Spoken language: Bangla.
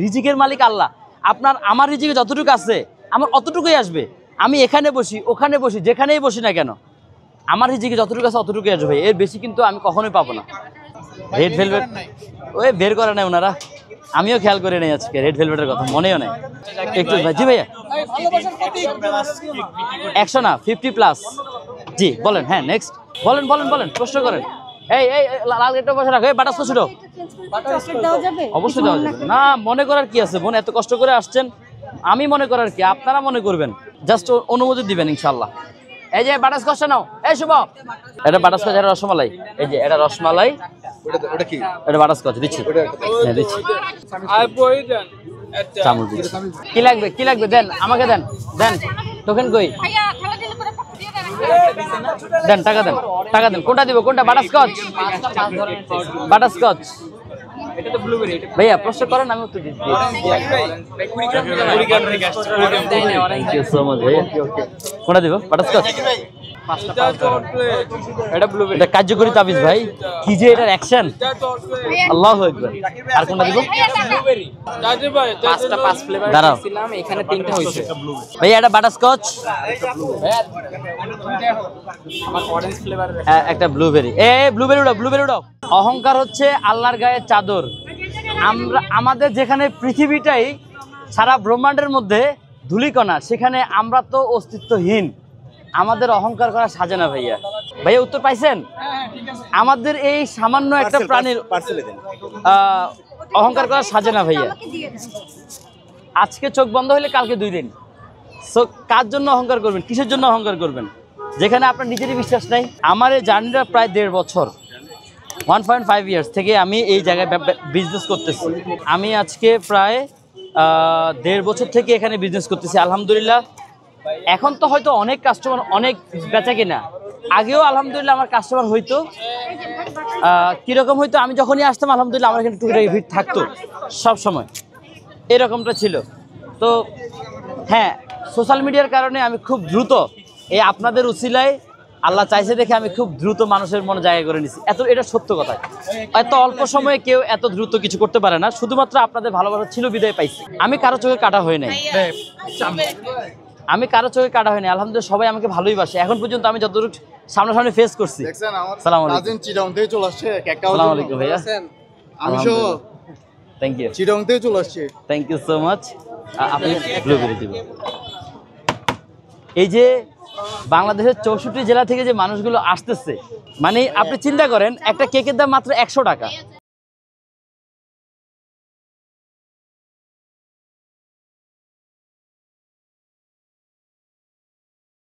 রিজিকের মালিক আল্লাহ। আমার রিজিকে যতটুকু আছে আমার অতটুকুই আসবে। আমি এখানে বসি, ওখানে বসি, যেখানেই বসি না কেন আমার রিজিকে যতটুকু আছে অতটুকুই আসবে। এর বেশি কিন্তু আমি কখনোই পাবো না। রেড ভেলভেট ওই বের করে নেয় ওনারা, আমিও খেয়াল করে নেই আজকে রেড ভেলভেটের কথা মনেও নেই একটু। জি ভাইয়া 100 না 50+। জি বলেন। হ্যাঁ নেক্সট বলেন বলেন বলেন প্রশ্ন করেন। এই এই লাল গেটটা বসে রাখো। এই বাটাস ছোট অবশ্যই দেওয়া যাবে না। মনে করার কি আছে বোন, এত কষ্ট করে আসছেন, আমি মনে করার কি, আপনারা মনে করবেন, জাস্ট অনুমতি দিবেন ইনশাল্লাহ। এই যে বাটাস কষ্ট নাও। এই শুভ এটা বাটাস কচ, এটা রসমালাই। এই যে এটা রসমালাই, ওটা কি? এটা বাটাস কচ দিচ্ছি। হ্যাঁ দিচ্ছি। চামচ দিচ্ছি। কি লাগবে কি লাগবে দেন, আমাকে দেন। দেন টোকেন কই দেন, টাকা দেন, টাকা দেন। কোনটা দিব, কোনটা? Butterscotch, butterscotch. ভাইয়া প্রশ্ন করেন, আমি একটু দিচ্ছি। থ্যাংক ইউ সো মাচ ভাইয়া। কোনটা দিব? বাটারস্কচ। এটা কার্যকরী তাবিজ ভাই, কি যে এটার অ্যাকশন, আল্লাহু আকবার। আর কোনটা দিব? দাঁড়াও, এখানে 3টা হইছে ভাইয়া। এটা বাটারস্কচ, একটা ব্লুবেরি। ব্লুবেরি উঠাও, ব্লুবেরি উঠাও। অহংকার হচ্ছে আল্লাহর গায়ে চাদর। আমাদের যেখানে পৃথিবীটাই সারা ব্রহ্মাণ্ডের মধ্যে ধূলিকণা, সেখানে আমরা তো অস্তিত্বহীন। আমাদের অহংকার করা সাজে না ভাইয়া। ভাইয়া উত্তর পাইছেন? আমাদের এই সামান্য একটা প্রাণীর অহংকার করা সাজে না ভাইয়া। আজকে চোখ বন্ধ হলে কালকে 2 দিন। কার জন্য অহংকার করবেন, কিসের জন্য অহংকার করবেন, যেখানে আপনার নিজেরই বিশ্বাস নাই? আমার এই জার্নিটা প্রায় 1.5 বছর, 1.5 ইয়ার্স থেকে আমি এই জায়গায় বিজনেস করতেছি। আমি আজকে প্রায় 1.5 বছর থেকে এখানে বিজনেস করতেছি আলহামদুলিল্লাহ। এখন তো হয়তো অনেক কাস্টমার, অনেক বেচা কিনা। আগেও আলহামদুলিল্লাহ আমার কাস্টমার হইতো। কীরকম হয়তো, আমি যখনই আসতাম আলহামদুলিল্লাহ আমার এখানে টুকটাকি ভিড় থাকতো সব সময়, এরকমটা ছিল। তো হ্যাঁ, সোশ্যাল মিডিয়ার কারণে আমি খুব দ্রুত, এই আপনাদের উসিলায় আল্লাহ চাইছে দেখে আমি খুব দ্রুত মানুষের মনে জায়গা করে নিছি। এটা সত্য কথা। এত অল্প সময়ে কেউ এত দ্রুত কিছু করতে পারে না, শুধুমাত্র আপনাদের ভালোবাসা ছিল বিদায় পাইছি। আমি কারো চোখে কাটা হয়ে নাই, আমি কারো চোখে কাটা হয়নি আলহামদুলিল্লাহ। সবাই আমাকে ভালোই বাসে এখন পর্যন্ত, আমি যতটুকু সামনাসামনি ফেস করছি। আসসালামু আলাইকুম। চিটাং থেকে চলে আসছে। আসসালামু আলাইকুম ভাইয়া। আমি সহ থ্যাংক ইউ। চিটাং থেকে চলে আসছে। Thank you so much. আপনি ব্লুবেরি দিব। এই যে বাংলাদেশের 64 জেলা থেকে যে মানুষগুলো আসতেছে, মানে আপনি চিন্তা করেন একটা কেকের দাম মাত্র 100 টাকা।